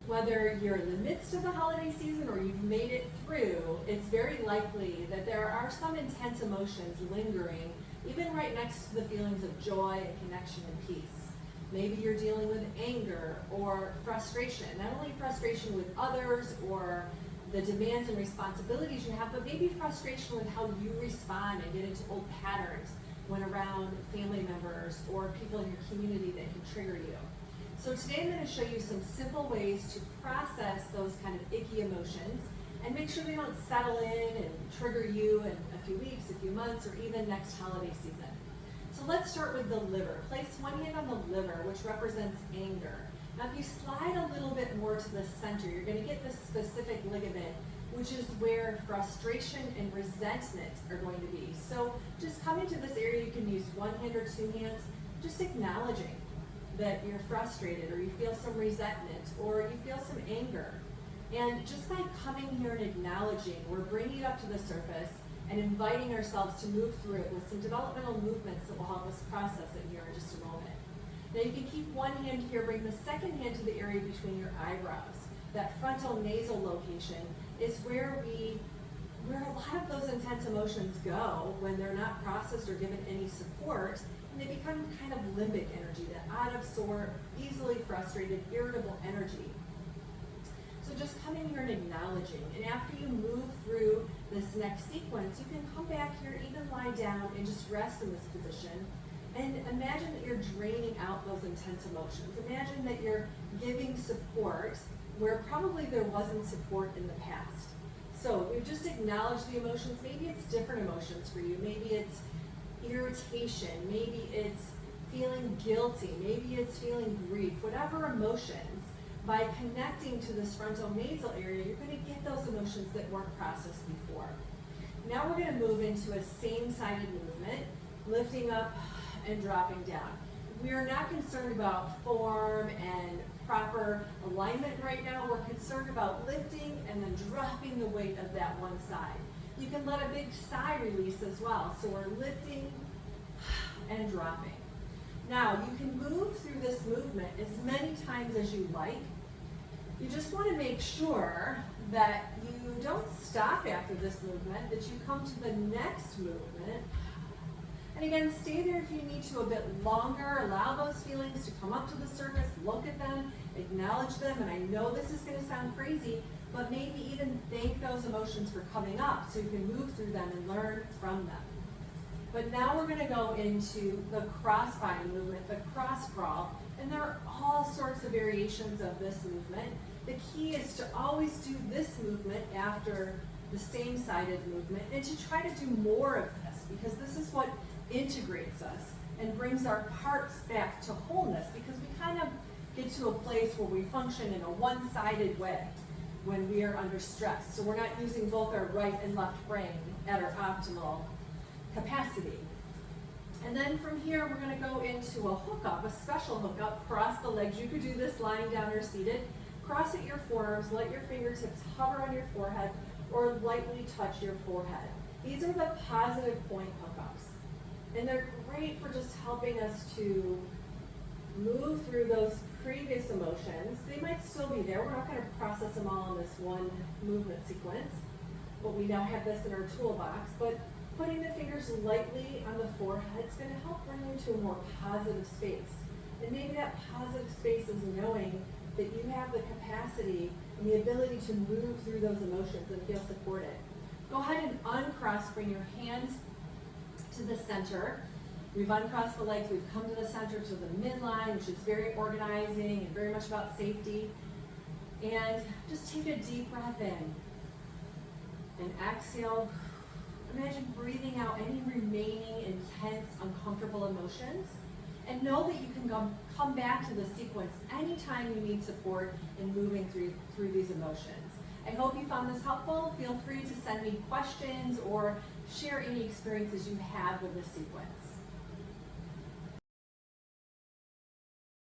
Whether you're in the midst of the holiday season or you've made it through, it's very likely that there are some intense emotions lingering, even right next to the feelings of joy and connection and peace. Maybe you're dealing with anger or frustration, not only frustration with others or the demands and responsibilities you have, but maybe frustration with how you respond and get into old patterns when around family members or people in your community that can trigger you. So today I'm going to show you some simple ways to process those kind of icky emotions and make sure they don't settle in and trigger you in a few weeks, a few months, or even next holiday season. So let's start with the liver. Place one hand on the liver, which represents anger. Now if you slide a little bit more to the center, you're going to get this specific ligament, which is where frustration and resentment are going to be. So just coming to this area, you can use one hand or two hands, just acknowledging that you're frustrated or you feel some resentment or you feel some anger. And just by coming here and acknowledging, we're bringing it up to the surface and inviting ourselves to move through it with some developmental movements that will help us process it here in just a moment. Now you can keep one hand here, bring the second hand to the area between your eyebrows. That frontal nasal location is where a lot of those intense emotions go when they're not processed or given any support. They become kind of limbic energy, that out of sort, easily frustrated, irritable energy. So just coming here and acknowledging, and after you move through this next sequence, you can come back here, even lie down and just rest in this position. And imagine that you're draining out those intense emotions. Imagine that you're giving support where probably there wasn't support in the past. So we've just acknowledged the emotions. Maybe it's different emotions for you. Maybe it's irritation, maybe it's feeling guilty, maybe it's feeling grief, whatever emotions. By connecting to this frontal nasal area, you're going to get those emotions that weren't processed before. Now we're going to move into a same-sided movement, lifting up and dropping down. We are not concerned about form and proper alignment right now. We're concerned about lifting and then dropping the weight of that one side. You can let a big sigh release as well. So we're lifting and dropping. Now you can move through this movement as many times as you like. You just want to make sure that you don't stop after this movement, that you come to the next movement. And again, stay there if you need to a bit longer. Allow those feelings to come up to the surface, look at them, acknowledge them. And I know this is going to sound crazy, but maybe even thank those emotions for coming up so you can move through them and learn from them. But now we're going to go into the cross body movement, the cross crawl, and there are all sorts of variations of this movement. The key is to always do this movement after the same-sided movement and to try to do more of this, because this is what integrates us and brings our parts back to wholeness, because we kind of get to a place where we function in a one-sided way when we are under stress. So we're not using both our right and left brain at our optimal capacity. And then from here, we're going to go into a hookup, a special hookup. Cross the legs. You could do this lying down or seated. Cross at your forearms. Let your fingertips hover on your forehead or lightly touch your forehead. These are the positive point hookups. And they're great for just helping us to move through those previous emotions. They might still be there. We're not going to process them all in this one movement sequence, but we now have this in our toolbox. But putting the fingers lightly on the forehead is going to help bring you to a more positive space. And maybe that positive space is knowing that you have the capacity and the ability to move through those emotions and feel supported. Go ahead and uncross, bring your hands to the center. We've uncrossed the legs, we've come to the center, to the midline, which is very organizing and very much about safety. And just take a deep breath in and exhale. Imagine breathing out any remaining intense, uncomfortable emotions. And know that you can come back to the sequence anytime you need support in moving through these emotions. I hope you found this helpful. Feel free to send me questions or share any experiences you have with this sequence.